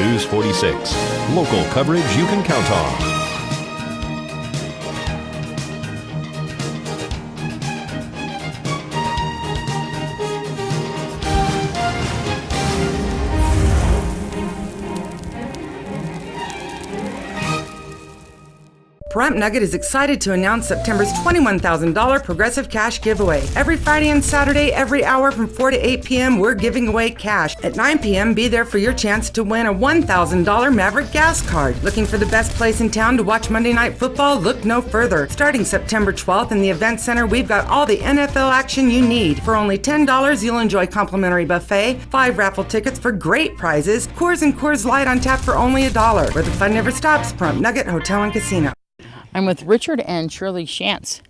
News 46. Local coverage you can count on. Pahrump Nugget is excited to announce September's $21,000 Progressive Cash Giveaway. Every Friday and Saturday, every hour from 4 to 8 p.m., we're giving away cash. At 9 p.m., be there for your chance to win a $1,000 Maverick gas card. Looking for the best place in town to watch Monday Night Football? Look no further. Starting September 12th in the Event Center, we've got all the NFL action you need. For only $10, you'll enjoy complimentary buffet, 5 raffle tickets for great prizes, Coors and Coors Light on tap for only $1. Where the fun never stops, Pahrump Nugget Hotel and Casino. I'm with Richard and Shirley Shantz.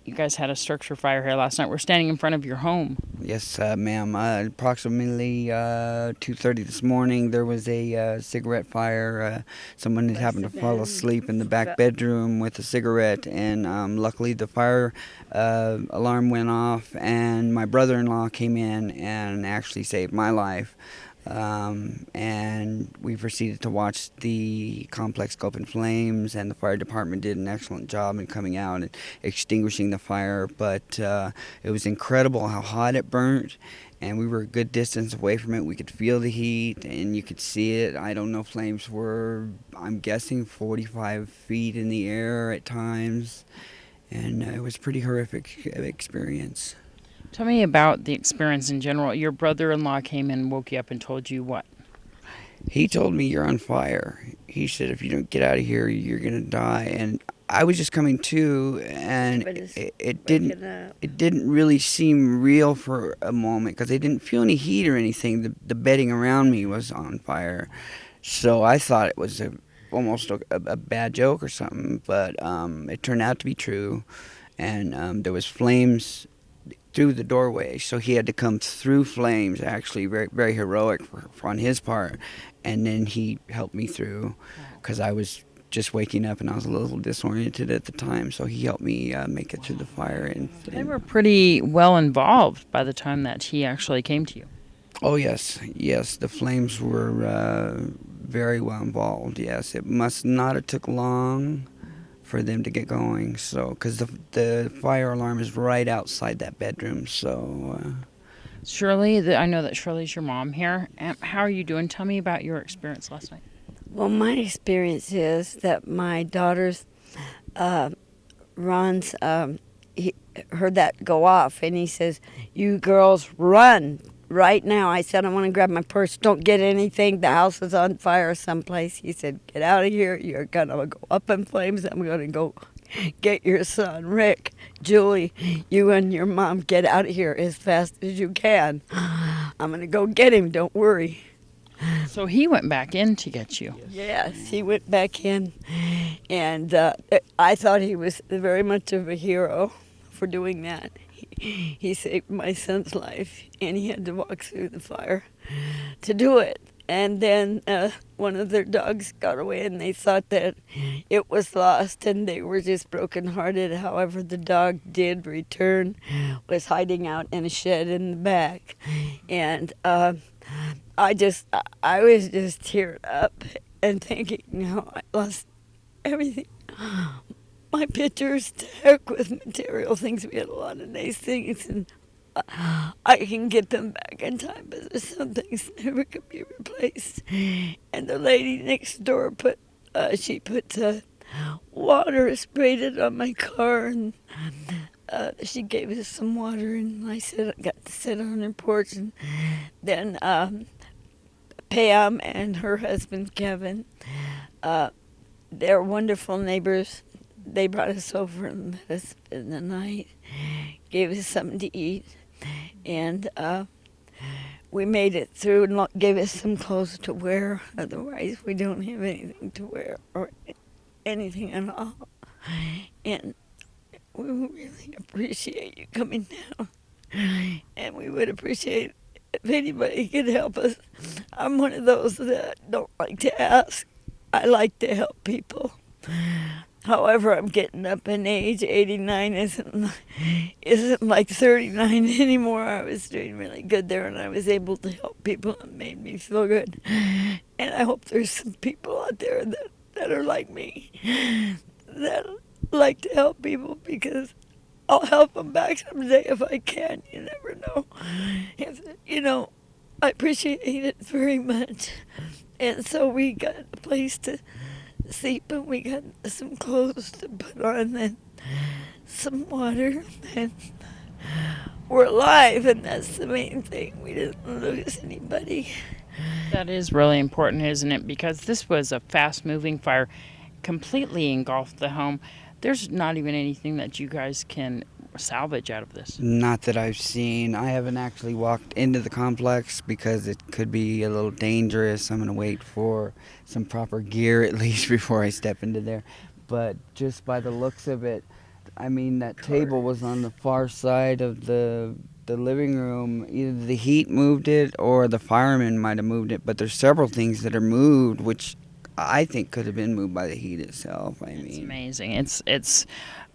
You guys had a structure fire here last night. We're standing in front of your home. Yes, ma'am. Approximately 2:30 this morning, there was a cigarette fire. Someone had happened to fall asleep in the back bedroom with a cigarette, and luckily the fire alarm went off, and my brother-in-law came in and actually saved my life. And we proceeded to watch the complex go up in flames, and the fire department did an excellent job in coming out and extinguishing the fire. But it was incredible how hot it burnt, and we were a good distance away from it. We could feel the heat, and you could see it. I don't know, flames were, I'm guessing, 45 feet in the air at times, and it was a pretty horrific experience. Tell me about the experience in general. Your brother-in-law came in and woke you up and told you what? He told me, "You're on fire." He said, "If you don't get out of here, you're going to die." And I was just coming to, and it didn't really seem real for a moment because I didn't feel any heat or anything. The bedding around me was on fire. So I thought it was almost a bad joke or something, but it turned out to be true. And there was flames through the doorway, so he had to come through flames. Actually, very, very heroic on his part. And then he helped me through because I was just waking up and I was a little disoriented at the time. So he helped me make it through the fire. And they were pretty well involved by the time that he actually came to you. Oh yes, the flames were very well involved. Yes, it must not have took long for them to get going, so because the fire alarm is right outside that bedroom. So Shirley, I know that Shirley's your mom here. How are you doing? Tell me about your experience last night. Well, my experience is that my daughter's Ron's he heard that go off, and he says, "You girls run right now." I said, "I want to grab my purse. Don't get anything. The house is on fire someplace." He said, "Get out of here. You're going to go up in flames. I'm going to go get your son, Rick. Julie, you and your mom get out of here as fast as you can. I'm going to go get him. Don't worry." So he went back in to get you. Yes, he went back in. And I thought he was very much of a hero for doing that. He saved my son's life, and he had to walk through the fire to do it. And then one of their dogs got away, and they thought that it was lost, and they were just brokenhearted. However, the dog did return, was hiding out in a shed in the back. And I was just teared up and thinking, I lost everything. My pictures, to heck with material things. We had a lot of nice things, and I can get them back in time, but there's some things never can be replaced. And the lady next door put water, sprayed it on my car, and she gave us some water, and I got to sit on her porch. And then Pam and her husband Kevin, they're wonderful neighbors. They brought us over and let us spend the night, gave us something to eat, and we made it through and gave us some clothes to wear. Otherwise, we don't have anything to wear or anything at all. And we really appreciate you coming down, and we would appreciate if anybody could help us. I'm one of those that don't like to ask. I like to help people. However, I'm getting up in age. 89 isn't like 39 anymore. I was doing really good there, and I was able to help people. It made me feel good. And I hope there's some people out there that are like me, that like to help people, because I'll help them back someday if I can. You never know. I appreciate it very much. And so we got a place to sleep, and we got some clothes to put on, and some water, and we're alive, and that's the main thing. We didn't lose anybody. That is really important, isn't it? Because this was a fast-moving fire, completely engulfed the home. There's not even anything that you guys can salvage out of this. Not that I've seen. I haven't actually walked into the complex because it could be a little dangerous. I'm going to wait for some proper gear at least before I step into there. But just by the looks of it, I mean, that table was on the far side of the living room. Either the heat moved it or the firemen might have moved it. But there's several things that are moved, which I think could have been moved by the heat itself. It's amazing. It's.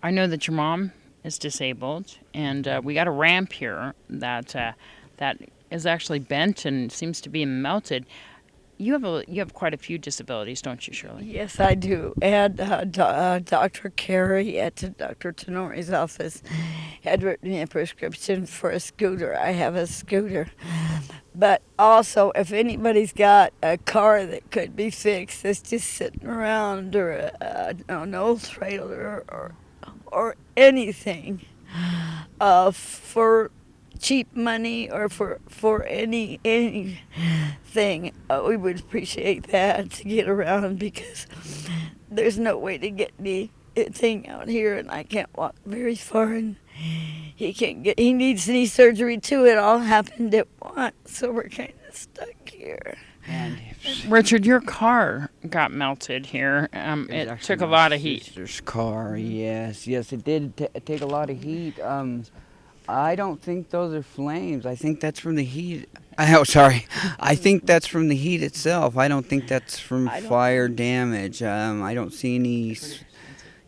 I know that your mom is disabled, and we got a ramp here that is actually bent and seems to be melted. You have quite a few disabilities, don't you, Shirley? Yes, I do. And Dr. Carey at Dr. Tenori's office had written me a prescription for a scooter. I have a scooter. But also, if anybody's got a car that could be fixed that's just sitting around, or an old trailer, or anything for cheap money, or for anything, we would appreciate that to get around, because there's no way to get anything out here, and I can't walk very far, and he needs knee surgery too. It all happened at once, so we're kind of stuck here. And Richard, your car got melted here. It took a lot of heat. Sister's car, yes, it did take a lot of heat. I don't think those are flames. I think that's from the heat. I think that's from the heat itself. I don't think that's from fire damage. I don't see any.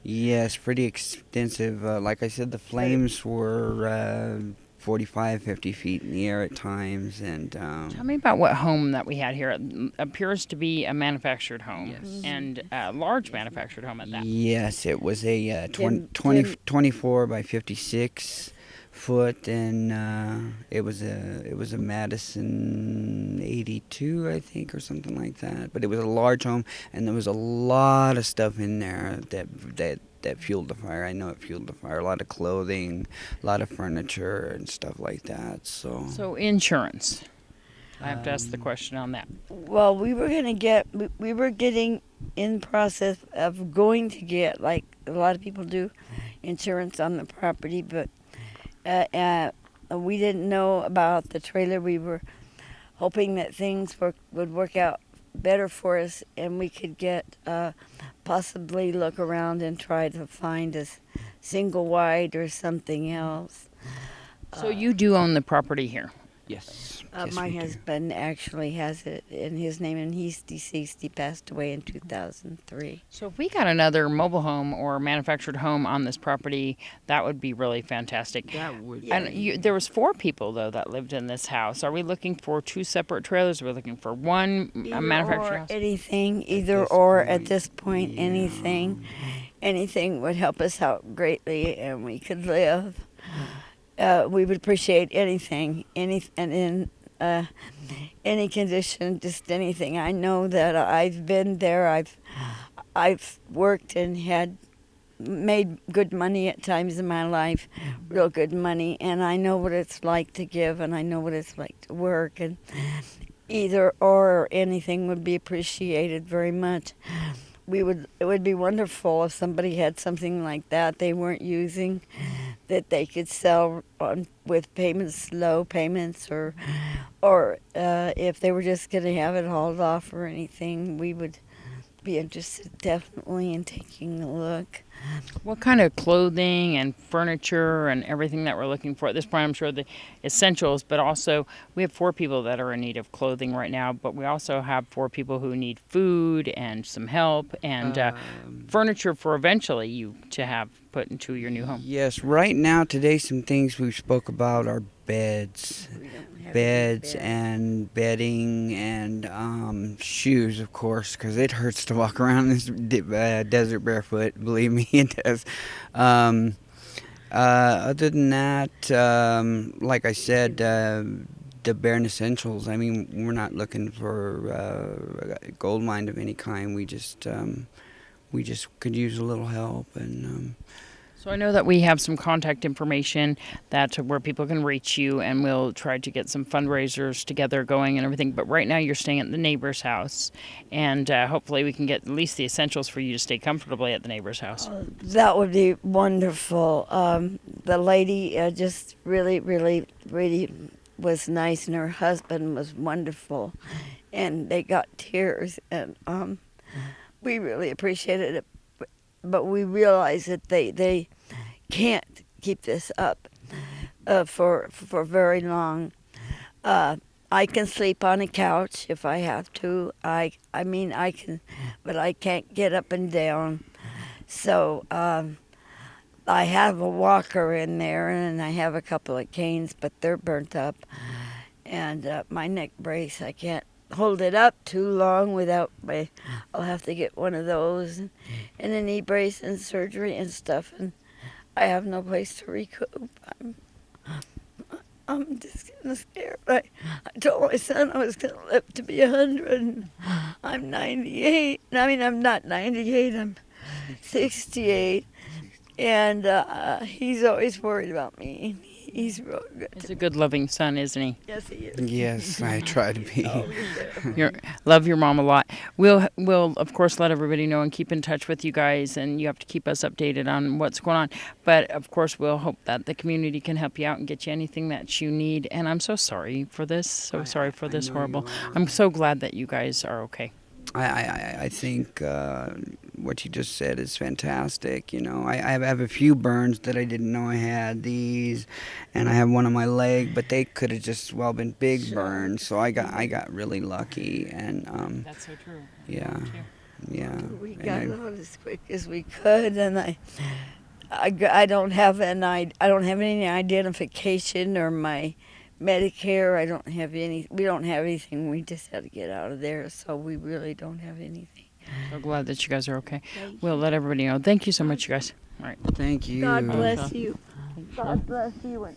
Yes, pretty extensive. Like I said, the flames were 45, 50 feet in the air at times. And tell me about what home that we had here. It appears to be a manufactured home, yes. And a large manufactured home at that. Yes, it was a 24 by 56 foot, and it was a Madison 82, I think, or something like that. But it was a large home, and there was a lot of stuff in there that fueled the fire. I know it fueled the fire. A lot of clothing, a lot of furniture, and stuff like that. So insurance. I have to ask the question on that. Well, we were getting in process of going to get, like a lot of people do, insurance on the property, but we didn't know about the trailer. We were hoping that things would work out better for us, and we could get possibly look around and try to find a single wide or something else. So you do own the property here? yes. My husband actually has it in his name, and he's deceased. He passed away in 2003. So if we got another mobile home or manufactured home on this property, that would be really fantastic. That would. And there was 4 people, though, that lived in this house. Are we looking for 2 separate trailers? Are we looking for one manufactured house? Anything, either or at this point, anything. Anything would help us out greatly, and we could live. We would appreciate anything, in any condition, just anything. I know that I've been there. I've worked and made good money at times in my life, real good money, and I know what it's like to give, and I know what it's like to work, and either or anything would be appreciated very much. It would be wonderful if somebody had something like that they weren't using, that they could sell with low payments, or if they were just going to have it hauled off or anything, we would be interested definitely in taking a look. What kind of clothing and furniture and everything that we're looking for at this point? I'm sure the essentials, but also we have 4 people that are in need of clothing right now, but we also have 4 people who need food and some help and furniture for eventually you to have put into your new home. Yes, right now today some things we spoke about are beds. Beds and bedding and shoes, of course, because it hurts to walk around this desert barefoot. Believe me, it does. Other than that, like I said, the bare essentials. I mean, we're not looking for a gold mine of any kind. We just could use a little help and. So I know that we have some contact information that where people can reach you, and we'll try to get some fundraisers together going and everything. But right now you're staying at the neighbor's house, and hopefully we can get at least the essentials for you to stay comfortably at the neighbor's house. That would be wonderful. The lady just really, really, really was nice, and her husband was wonderful, and they got tears, and we really appreciated it. But we realize that they can't keep this up for very long. I can sleep on a couch if I have to. I mean I can, but I can't get up and down. So I have a walker in there, and I have a couple of canes, but they're burnt up. And my neck brace, I can't hold it up too long without I'll have to get one of those, and a knee brace and surgery and stuff, and I have no place to recoup. I'm just getting scared. I told my son I was going to live to be 100, and I'm 98. I mean, I'm not 98, I'm 68, and he's always worried about me. He's real good. He's a good, loving son, isn't he? Yes, he is. Yes, I try to be. Love your mom a lot. We'll of course let everybody know and keep in touch with you guys, and you have to keep us updated on what's going on. But of course we'll hope that the community can help you out and get you anything that you need. And I'm so sorry for this. So sorry for this horrible. I'm so glad that you guys are okay. I think what you just said is fantastic. You know, I have a few burns that I didn't know I had these, and I have one on my leg, but they could have just been big burns. So I got really lucky, and That's so true. yeah. We got out as quick as we could, and I don't have any identification or my Medicare. I don't have any. We don't have anything. We just had to get out of there, so we really don't have anything. So glad that you guys are okay. We'll let everybody know. Thank you so much, you guys. All right. Thank you. God bless you. God bless you.